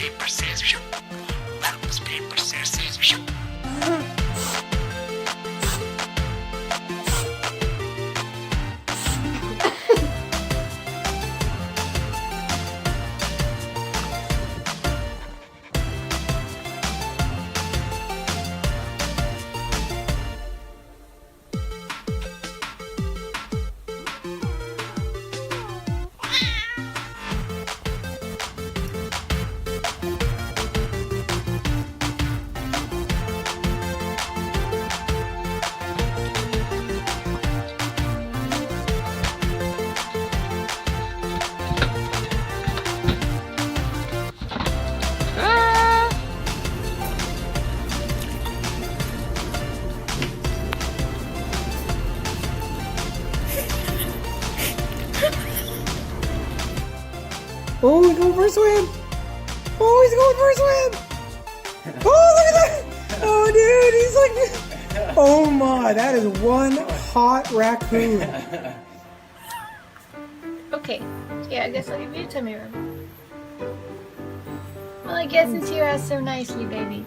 paper, scissors, shoot. That was paper, scissors, shoot. Oh, he's going for a swim! Oh, he's going for a swim! Oh, look at that! Oh, dude, he's like... Oh my, that is one hot raccoon. Okay, yeah, I guess I'll give you a tummy rub. Well, I guess since you asked so nicely, baby.